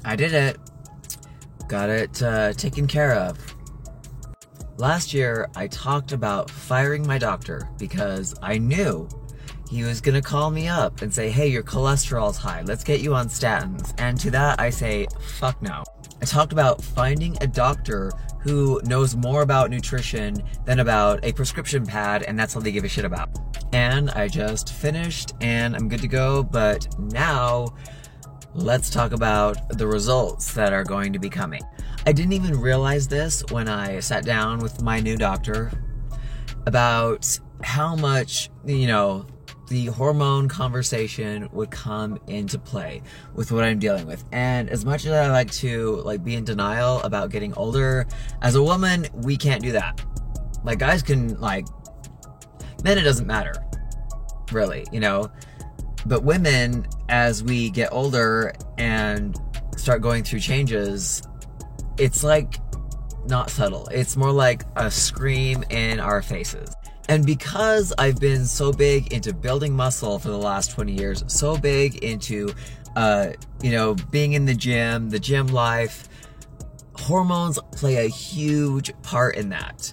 I did it. Got it taken care of. Last year, I talked about firing my doctor because I knew he was gonna call me up and say, hey, your cholesterol's high, let's get you on statins. And to that, I say, fuck no. I talked about finding a doctor who knows more about nutrition than about a prescription pad, and that's all they give a shit about. And I just finished, and I'm good to go, but now let's talk about the results that are going to be coming. I didn't even realize this when I sat down with my new doctor about how much, the hormone conversation would come into play with what I'm dealing with. And as much as I like to be in denial about getting older, as a woman, we can't do that. Guys can, men, it doesn't matter, really, But women, as we get older and start going through changes, it's not subtle. It's more like a scream in our faces. And because I've been so big into building muscle for the last 20 years, so big into, being in the gym life, hormones play a huge part in that.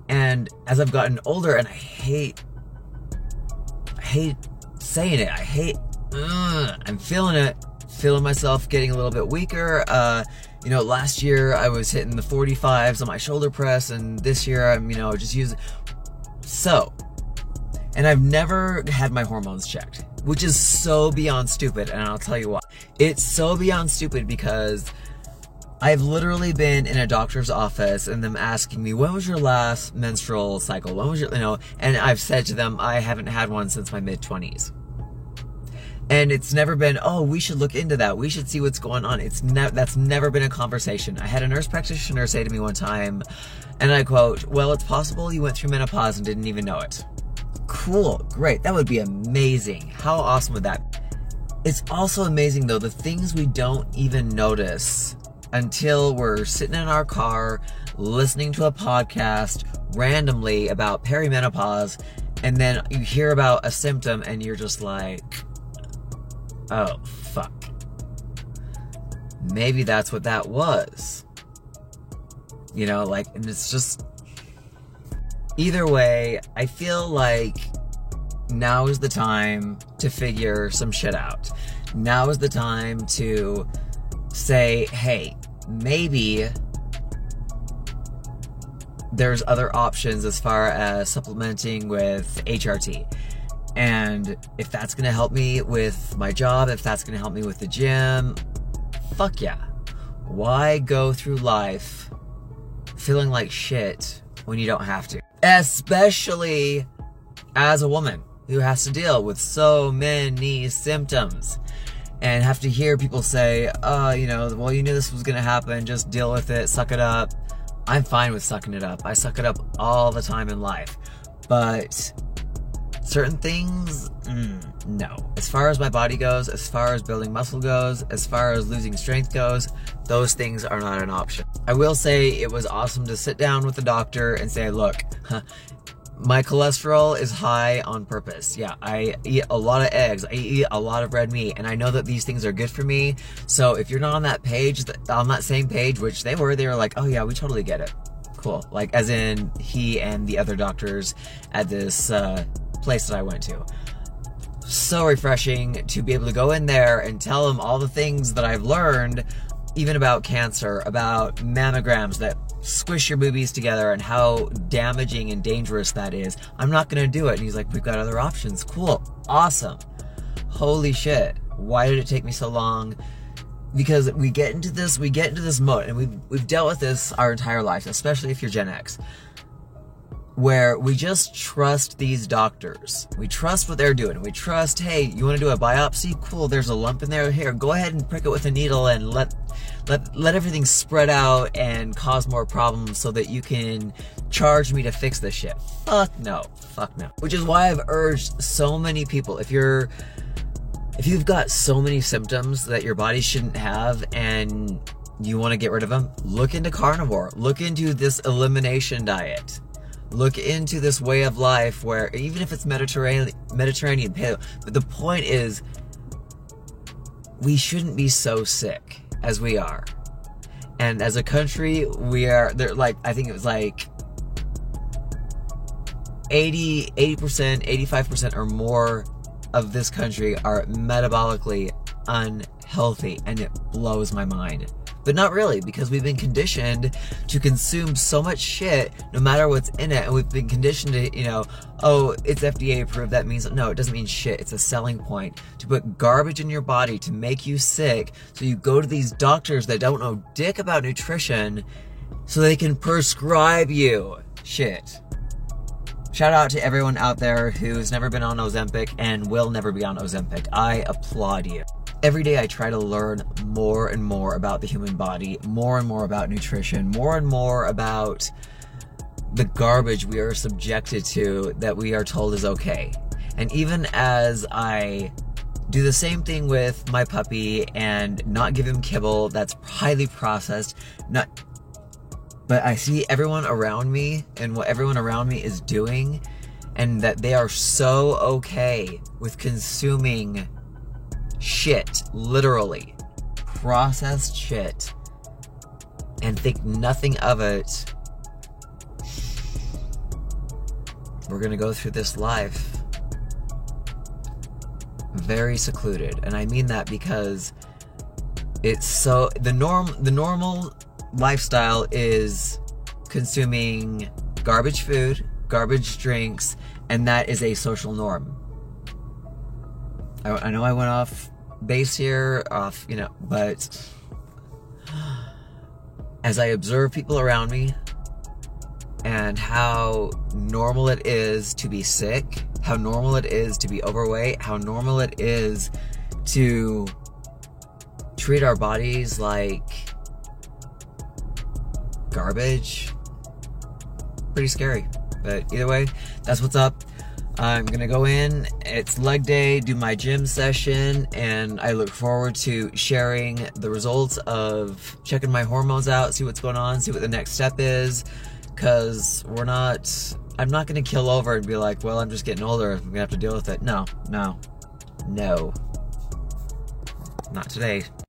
And as I've gotten older, and I hate saying it, I'm feeling myself getting a little bit weaker. Last year I was hitting the 45s on my shoulder press, and this year I'm, just using. So, and I've never had my hormones checked, which is so beyond stupid, and I'll tell you why. It's so beyond stupid because I've literally been in a doctor's office and them asking me, when was your last menstrual cycle? When was your, and I've said to them, I haven't had one since my mid-20s. And it's never been, oh, we should look into that. We should see what's going on. That's never been a conversation. I had a nurse practitioner say to me one time, and I quote, well, it's possible you went through menopause and didn't even know it. Cool, great, that would be amazing. How awesome would that be? It's also amazing, though, the things we don't even notice until we're sitting in our car, listening to a podcast randomly about perimenopause, and then you hear about a symptom and you're just like, oh, fuck. Maybe that's what that was. And it's just... Either way, I feel like now is the time to figure some shit out. Now is the time to say, hey, maybe there's other options as far as supplementing with HRT. And if that's going to help me with my job, if that's going to help me with the gym, fuck yeah. Why go through life feeling like shit when you don't have to? Especially as a woman who has to deal with so many symptoms and have to hear people say, well, you knew this was going to happen, just deal with it, suck it up. I'm fine with sucking it up. I suck it up all the time in life. But certain things, no. As far as my body goes, as far as building muscle goes, as far as losing strength goes, those things are not an option. I will say it was awesome to sit down with the doctor and say, look, my cholesterol is high on purpose. Yeah, I eat a lot of eggs, I eat a lot of red meat, and I know that these things are good for me. So if you're not on that page, on that same page, which they were like, oh yeah, we totally get it. Cool. As in he and the other doctors at this place that I went to. So refreshing to be able to go in there and tell them all the things that I've learned, even about cancer, about mammograms that squish your boobies together and how damaging and dangerous that is. I'm not gonna do it. And he's like, we've got other options. Cool. Awesome. Holy shit. Why did it take me so long? Because we get into this mode, and we've dealt with this our entire life, especially if you're Gen X, where we just trust these doctors. We trust what they're doing. We trust, hey, you want to do a biopsy? Cool, there's a lump in there. Here, go ahead and prick it with a needle and let everything spread out and cause more problems so that you can charge me to fix this shit. Fuck no. Fuck no. Which is why I've urged so many people, if you've got so many symptoms that your body shouldn't have and you want to get rid of them, look into carnivore. Look into this elimination diet. Look into this way of life where, even if it's Mediterranean paleo, but the point is, we shouldn't be so sick. as we are. And as a country, they're like, I think it was like 80%, 85% or more of this country are metabolically unhealthy, and it blows my mind. But not really, because we've been conditioned to consume so much shit no matter what's in it, and we've been conditioned to, oh, it's FDA approved, that means, no, it doesn't mean shit. It's a selling point to put garbage in your body to make you sick, so you go to these doctors that don't know dick about nutrition so they can prescribe you shit. Shout out to everyone out there who's never been on Ozempic and will never be on Ozempic. I applaud you. Every day I try to learn more and more about the human body, more and more about nutrition, more and more about the garbage we are subjected to that we are told is okay. And even as I do the same thing with my puppy and not give him kibble that's highly processed, but I see everyone around me and what everyone around me is doing, and that they are so okay with consuming shit, literally processed shit, and think nothing of it. We're gonna go through this life very secluded, and I mean that because it's so the normal lifestyle is consuming garbage food, garbage drinks, and that is a social norm. I know I went off base here, but as I observe people around me and how normal it is to be sick, how normal it is to be overweight, how normal it is to treat our bodies like garbage, pretty scary. But either way, that's what's up. I'm gonna go in, it's leg day, do my gym session, and I look forward to sharing the results of checking my hormones out, see what's going on, see what the next step is, because I'm not gonna kill over and be like, well, I'm just getting older, I'm gonna have to deal with it. No. Not today.